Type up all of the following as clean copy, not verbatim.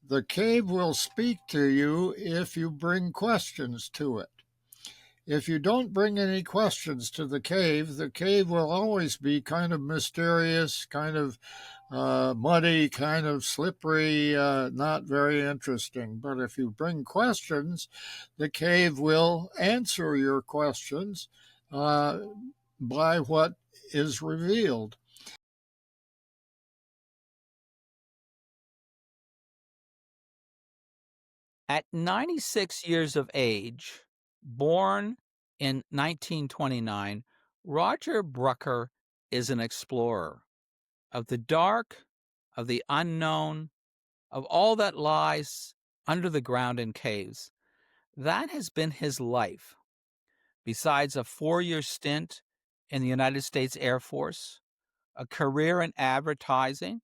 The cave will speak to you if you bring questions to it. If you don't bring any questions to the cave will always be kind of mysterious, kind of muddy, kind of slippery, not very interesting. But if you bring questions, the cave will answer your questions by what is revealed. At 96 years of age, born in 1929, Roger Brucker is an explorer of the dark, of the unknown, of all that lies under the ground in caves. That has been his life. Besides a 4-year stint in the United States Air Force, a career in advertising,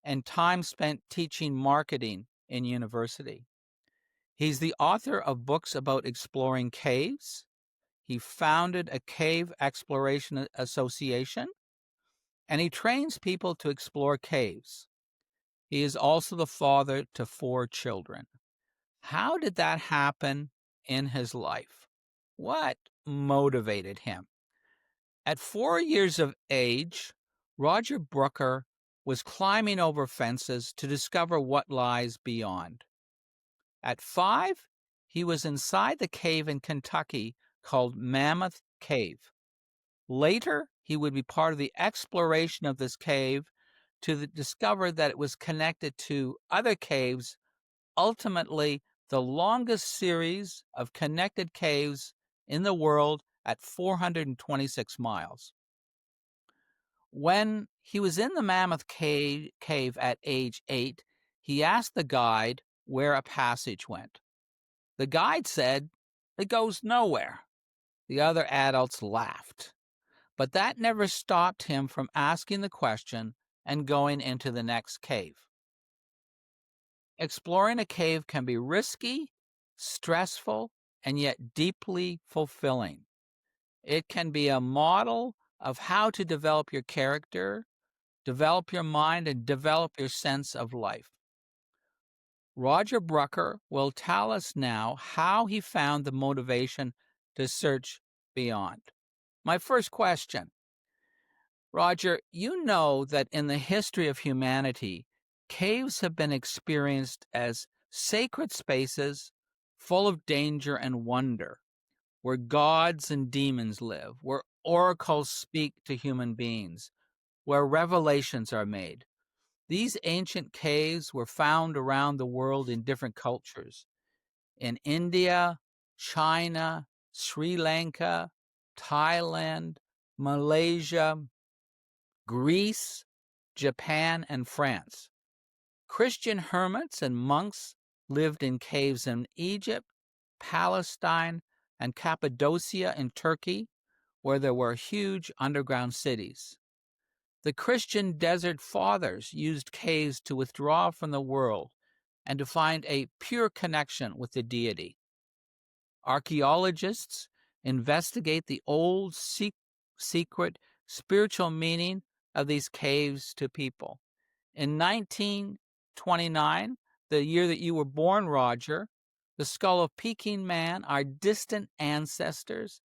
and time spent teaching marketing in university. He's the author of books about exploring caves. He founded a cave exploration association, and he trains people to explore caves. He is also the father to 4 children. How did that happen in his life? What motivated him? At 4 years of age, Roger Brucker was climbing over fences to discover what lies beyond. At 5, he was inside the cave in Kentucky called Mammoth Cave. Later, he would be part of the exploration of this cave to discover that it was connected to other caves, ultimately the longest series of connected caves in the world at 426 miles. When he was in the Mammoth Cave at age 8, he asked the guide where a passage went. The guide said, "It goes nowhere." The other adults laughed, but that never stopped him from asking the question and going into the next cave. Exploring a cave can be risky, stressful, and yet deeply fulfilling. It can be a model of how to develop your character, develop your mind, and develop your sense of life. Roger Brucker will tell us now how he found the motivation to search beyond. My first question, Roger, you know that in the history of humanity, caves have been experienced as sacred spaces full of danger and wonder, where gods and demons live, where oracles speak to human beings, where revelations are made. These ancient caves were found around the world in different cultures. In India, China, Sri Lanka, Thailand, Malaysia, Greece, Japan, and France. Christian hermits and monks lived in caves in Egypt, Palestine, and Cappadocia in Turkey, where there were huge underground cities. The Christian desert fathers used caves to withdraw from the world and to find a pure connection with the deity. Archaeologists investigate the old secret spiritual meaning of these caves to people. In 1929, the year that you were born, Roger, the skull of Peking man, our distant ancestors,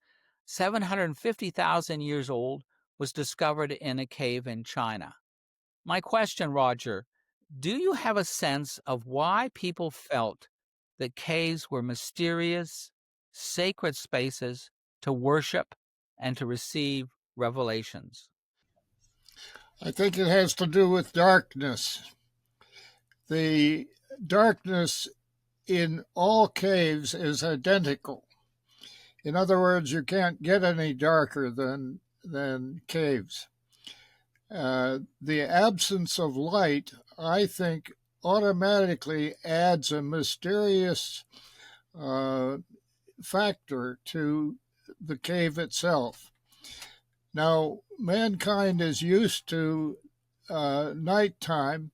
750,000 years old, was discovered in a cave in China. My question, Roger, do you have a sense of why people felt that caves were mysterious, sacred spaces to worship and to receive revelations? I think it has to do with darkness. The darkness in all caves is identical. In other words, you can't get any darker than caves. The absence of light, I think, automatically adds a mysterious factor to the cave itself. Now, mankind is used to nighttime,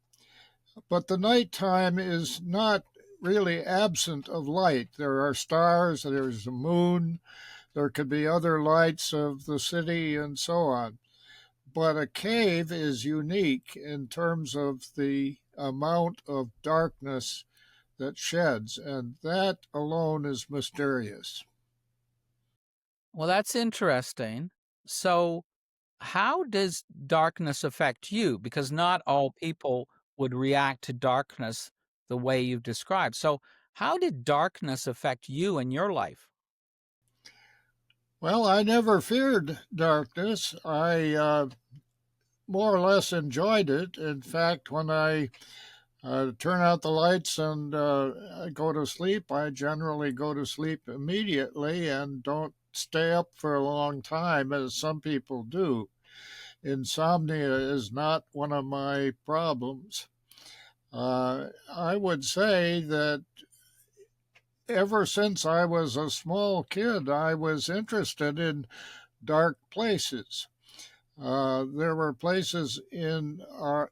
but the nighttime is not really absent of light. There are stars, there's the moon, there could be other lights of the city, and so on. But a cave is unique in terms of the amount of darkness that sheds, and that alone is mysterious. Well, that's interesting. So, how does darkness affect you? Because not all people would react to darkness the way you've described. So, how did darkness affect you in your life? Well, I never feared darkness. I more or less enjoyed it. In fact, when I turn out the lights and I go to sleep, I generally go to sleep immediately and don't stay up for a long time, as some people do. Insomnia is not one of my problems. I would say that ever since I was a small kid, I was interested in dark places. There were places in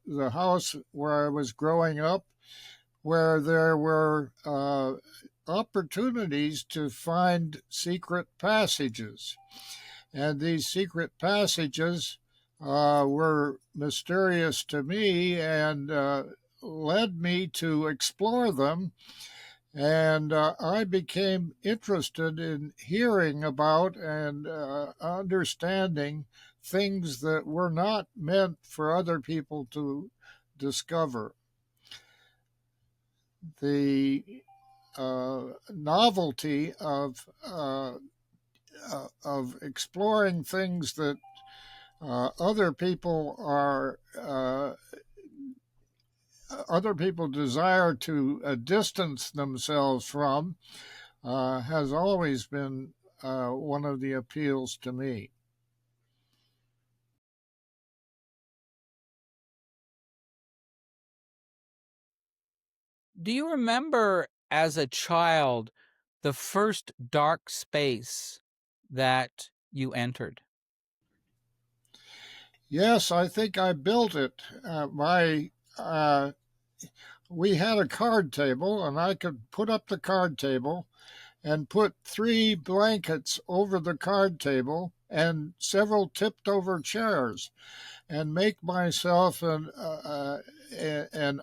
the house where I was growing up where there were opportunities to find secret passages. And these secret passages were mysterious to me and led me to explore them. And I became interested in hearing about and understanding things that were not meant for other people to discover. The novelty of exploring things that other people desire to distance themselves from has always been one of the appeals to me. Do you remember as a child the first dark space that you entered? Yes, I think I built it. My We had a card table, and I could put up the card table and put three blankets over the card table and several tipped over chairs and make myself an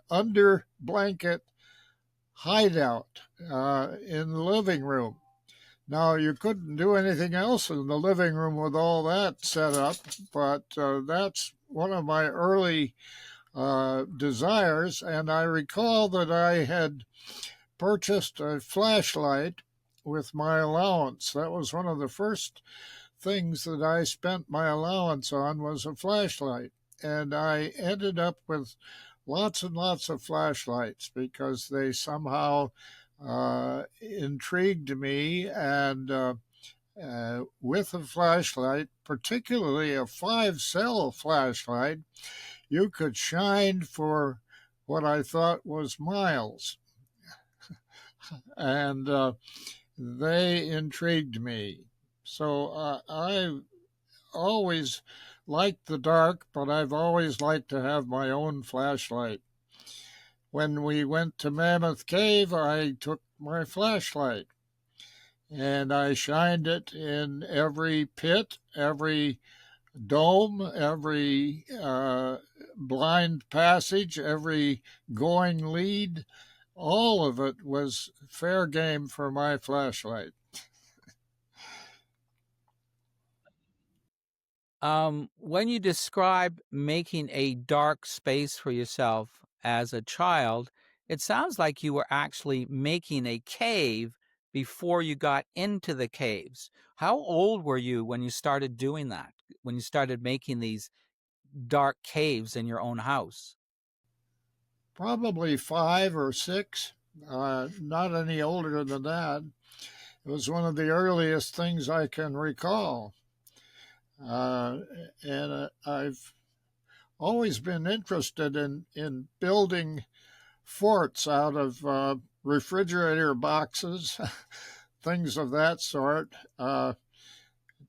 under blanket hideout in the living room. Now, you couldn't do anything else in the living room with all that set up, but that's one of my early desires. And I recall that I had purchased a flashlight with my allowance. That was one of the first things that I spent my allowance on was a flashlight. And I ended up with lots and lots of flashlights because they somehow intrigued me. And with a flashlight, particularly a 5 cell flashlight, you could shine for what I thought was miles. And they intrigued me. So I always liked the dark, but I've always liked to have my own flashlight. When we went to Mammoth Cave, I took my flashlight and I shined it in every pit, every dome, every blind passage, every going lead. All of it was fair game for my flashlight. When you describe making a dark space for yourself as a child, it sounds like you were actually making a cave before you got into the caves. How old were you when you started doing that? When you started making these dark caves in your own house? Probably 5 or 6, not any older than that. It was one of the earliest things I can recall. Uh, and I've always been interested in building forts out of refrigerator boxes, things of that sort,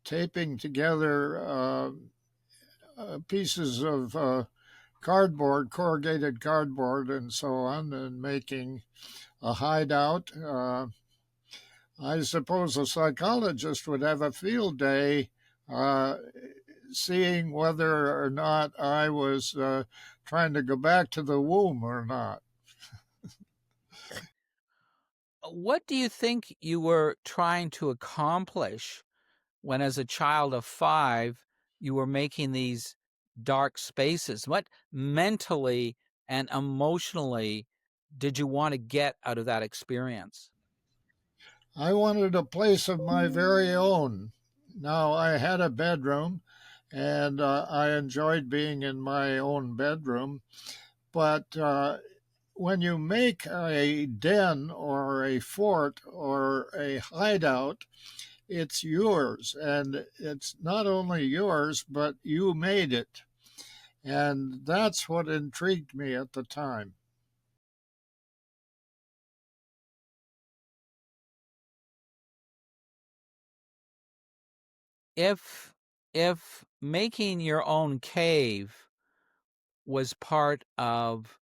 taping together pieces of cardboard, corrugated cardboard, and so on, and making a hideout. I suppose a psychologist would have a field day uh, seeing whether or not I was trying to go back to the womb or not. What do you think you were trying to accomplish when, as a child of 5, you were making these dark spaces? What mentally and emotionally did you want to get out of that experience? I wanted a place of my very own. Now, I had a bedroom, and I enjoyed being in my own bedroom, but when you make a den or a fort or a hideout, it's yours. And it's not only yours, but you made it. And that's what intrigued me at the time. If if making your own cave was part of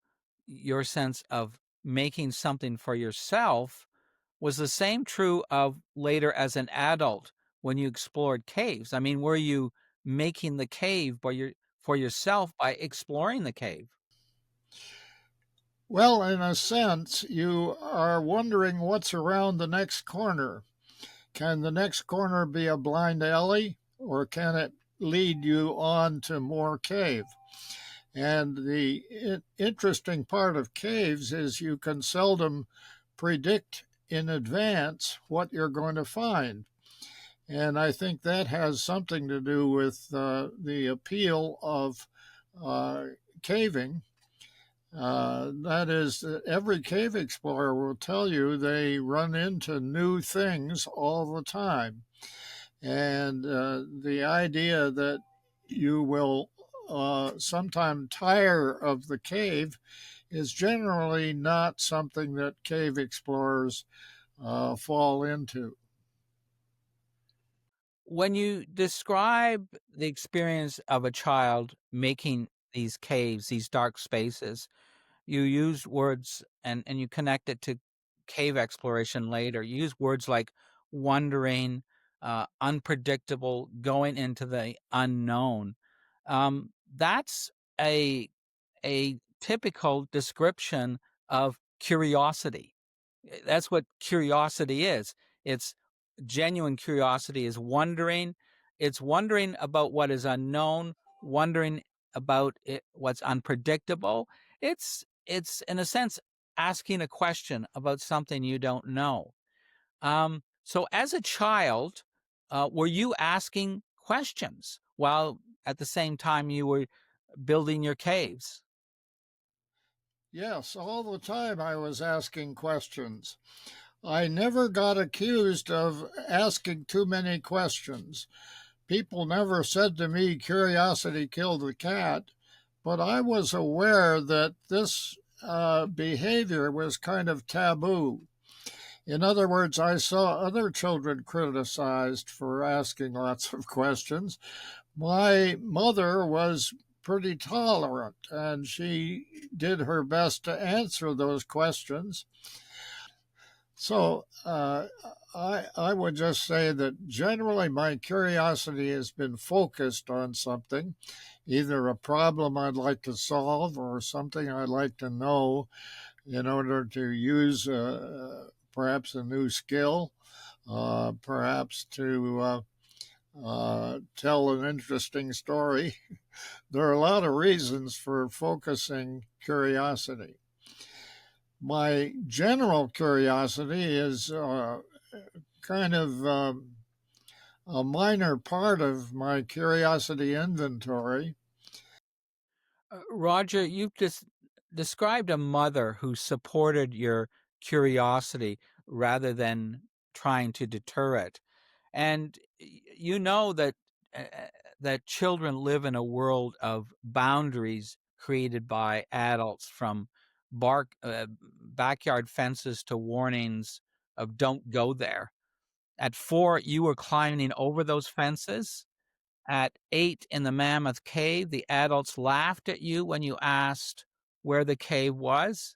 your sense of making something for yourself, was the same true of later as an adult when you explored caves? I mean, were you making the cave for yourself by exploring the cave? Well, in a sense, you are wondering what's around the next corner. Can the next corner be a blind alley, or can it lead you on to more cave? And the interesting part of caves is you can seldom predict in advance what you're going to find. And I think that has something to do with the appeal of uh, caving. That is, every cave explorer will tell you they run into new things all the time. And the idea that you will sometime tire of the cave is generally not something that cave explorers fall into. When you describe the experience of a child making these caves, these dark spaces, you use words and you connect it to cave exploration later. You use words like wondering, unpredictable, going into the unknown. That's a a typical description of curiosity. That's what curiosity is. It's genuine curiosity is wondering. It's wondering about what is unknown, wondering about what's unpredictable. It's in a sense asking a question about something you don't know. So as a child, were you asking questions while at the same time you were building your caves? Yes, all the time I was asking questions. I never got accused of asking too many questions. People never said to me, curiosity killed the cat, but I was aware that this behavior was kind of taboo. In other words, I saw other children criticized for asking lots of questions. My mother was pretty tolerant and she did her best to answer those questions. So I would just say that generally my curiosity has been focused on something, either a problem I'd like to solve or something I'd like to know in order to use perhaps a new skill, perhaps to tell an interesting story. There are a lot of reasons for focusing curiosity. My general curiosity is kind of a minor part of my curiosity inventory. Roger, you've just described a mother who supported your curiosity rather than trying to deter it. And you know that children live in a world of boundaries created by adults, from backyard fences to warnings of don't go there. At 4, you were climbing over those fences. At 8, in the Mammoth Cave, the adults laughed at you when you asked where the cave was.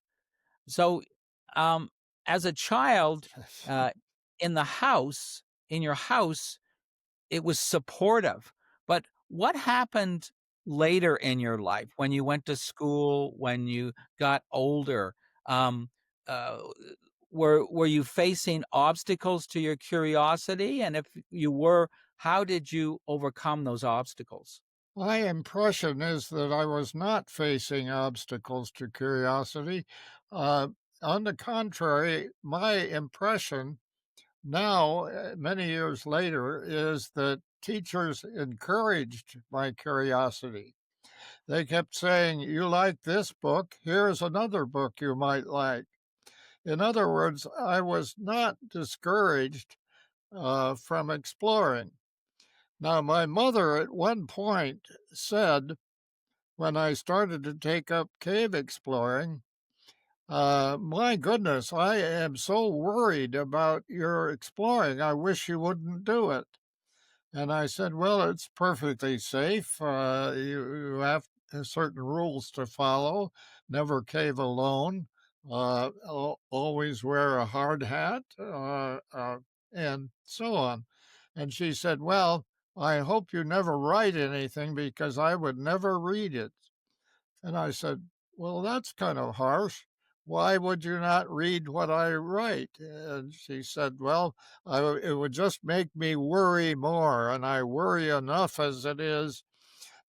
So, um, as a child, uh, in the house, in your house, it was supportive. But what happened later in your life when you went to school, when you got older? Um, uh, were you facing obstacles to your curiosity? And if you were, how did you overcome those obstacles? My impression is that I was not facing obstacles to curiosity. Uh, on the contrary, my impression now, many years later, is that teachers encouraged my curiosity. They kept saying, "You like this book? Here's another book you might like." In other words, I was not discouraged from exploring. Now, my mother at one point said, when I started to take up cave exploring, my goodness, I am so worried about your exploring. I wish you wouldn't do it. And I said, well, it's perfectly safe. You have certain rules to follow. Never cave alone. Always wear a hard hat, and so on. And she said, well, I hope you never write anything because I would never read it. And I said, well, that's kind of harsh. Why would you not read what I write? And she said, well, it would just make me worry more, and I worry enough as it is.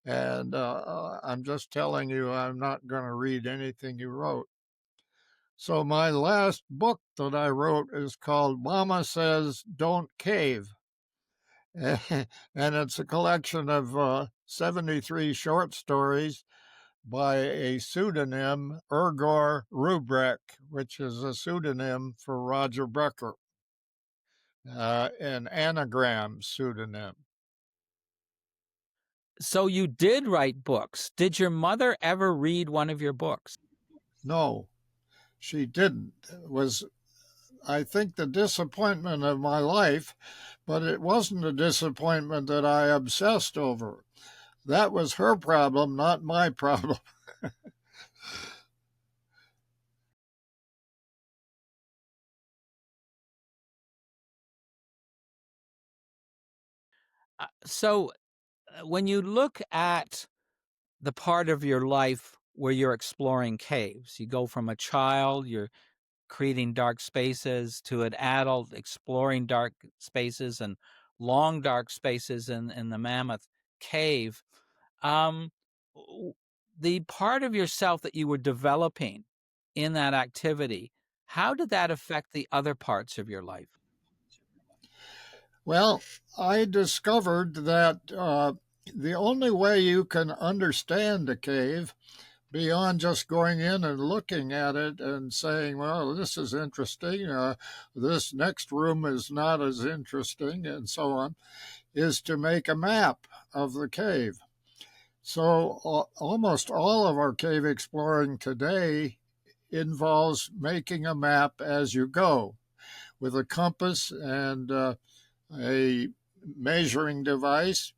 And I'm just telling you, I'm not going to read anything you wrote. So my last book that I wrote is called Mama Says Don't Cave. And it's a collection of 73 short stories by a pseudonym, Roger Brucker, which is a pseudonym for Roger Brucker, an anagram pseudonym. So you did write books. Did your mother ever read one of your books? No, she didn't. It was, I think, the disappointment of my life, but it wasn't a disappointment that I obsessed over. That was her problem, not my problem. So when you look at the part of your life where you're exploring caves, you go from a child, you're creating dark spaces, to an adult exploring dark spaces and long dark spaces in the Mammoth Cave. Um, the part of yourself that you were developing in that activity, how did that affect the other parts of your life? Well, I discovered that the only way you can understand a cave beyond just going in and looking at it and saying, well, this is interesting, this next room is not as interesting, and so on, is to make a map of the cave. So almost all of our cave exploring today involves making a map as you go with a compass and a measuring device.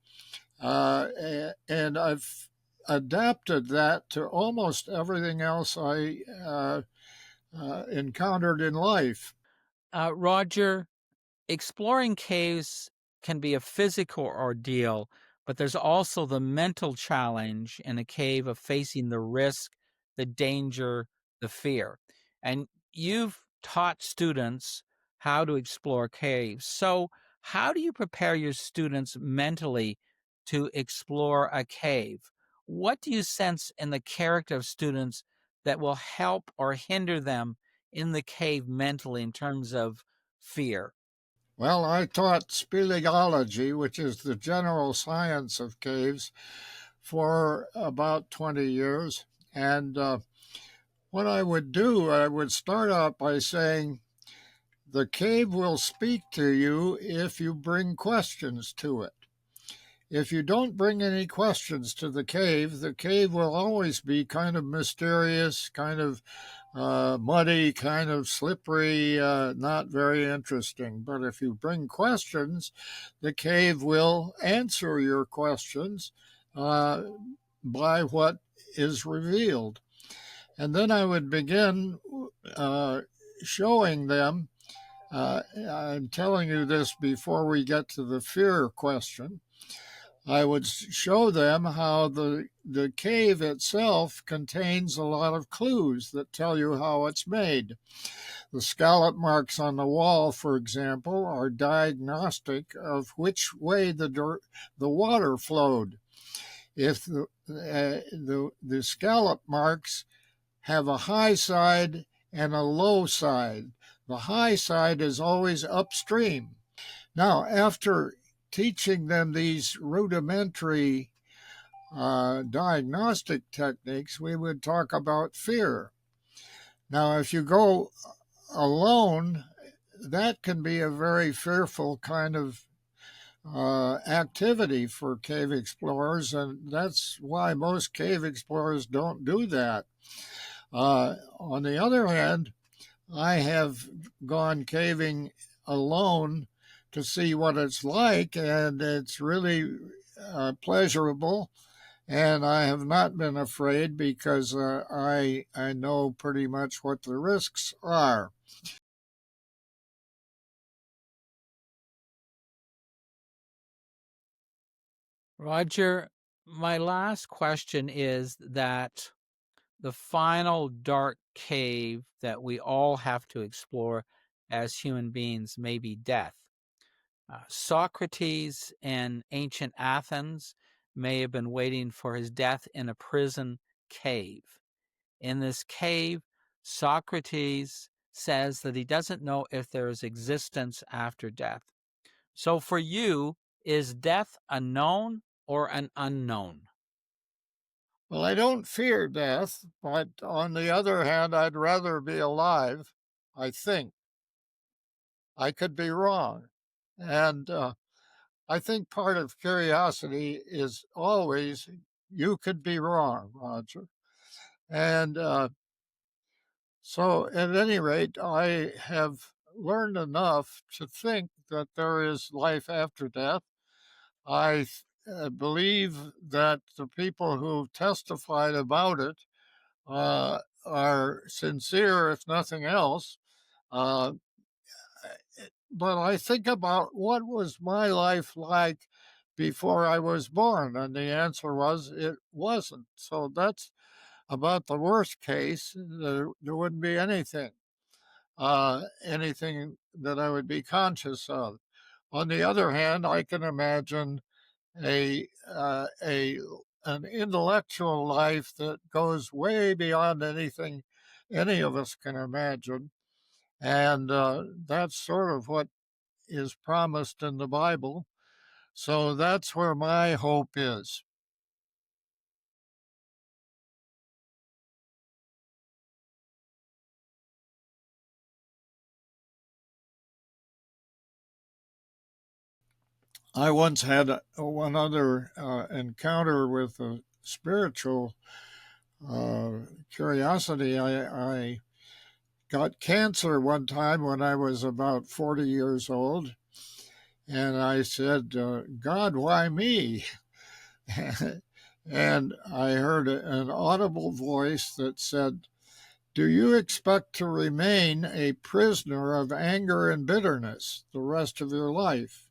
And I've adapted that to almost everything else I encountered in life. Roger, exploring caves can be a physical ordeal, but there's also the mental challenge in a cave of facing the risk, the danger, the fear. And you've taught students how to explore caves. So, how do you prepare your students mentally to explore a cave? What do you sense in the character of students that will help or hinder them in the cave mentally in terms of fear? Well, I taught speleology, which is the general science of caves, for about 20 years. And what I would do, I would start out by saying, the cave will speak to you if you bring questions to it. If you don't bring any questions to the cave will always be kind of mysterious, kind of muddy, kind of slippery, not very interesting. But if you bring questions, the cave will answer your questions by what is revealed. And then I would begin showing them. I'm telling you this before we get to the fear question. I would show them how the cave itself contains a lot of clues that tell you how it's made. The scallop marks on the wall, for example, are diagnostic of which way the water flowed. If the scallop marks have a high side and a low side, the high side is always upstream. Now, after teaching them these rudimentary diagnostic techniques, we would talk about fear. Now, if you go alone, that can be a very fearful kind of activity for cave explorers, and that's why most cave explorers don't do that. On the other hand, I have gone caving alone to see what it's like, and it's really pleasurable. And I have not been afraid because I know pretty much what the risks are. Roger, my last question is that the final dark cave that we all have to explore as human beings may be death. Socrates in ancient Athens may have been waiting for his death in a prison cave. In this cave, Socrates says that he doesn't know if there is existence after death. So for you, is death a known or an unknown? Well, I don't fear death, but on the other hand, I'd rather be alive, I think. I could be wrong. And I think part of curiosity is always you could be wrong, Roger. And so, at any rate, I have learned enough to think that there is life after death. I believe that the people who testified about it are sincere, if nothing else. Uh, but I think about what was my life like before I was born, and the answer was it wasn't. So that's about the worst case. There wouldn't be anything that I would be conscious of. On the other hand, I can imagine a an intellectual life that goes way beyond anything any of us can imagine, and that's sort of what is promised in the Bible. So that's where my hope is. I once had one other encounter with a spiritual curiosity. I got cancer one time when I was about 40 years old, and I said, God, why me? And I heard an audible voice that said, do you expect to remain a prisoner of anger and bitterness the rest of your life?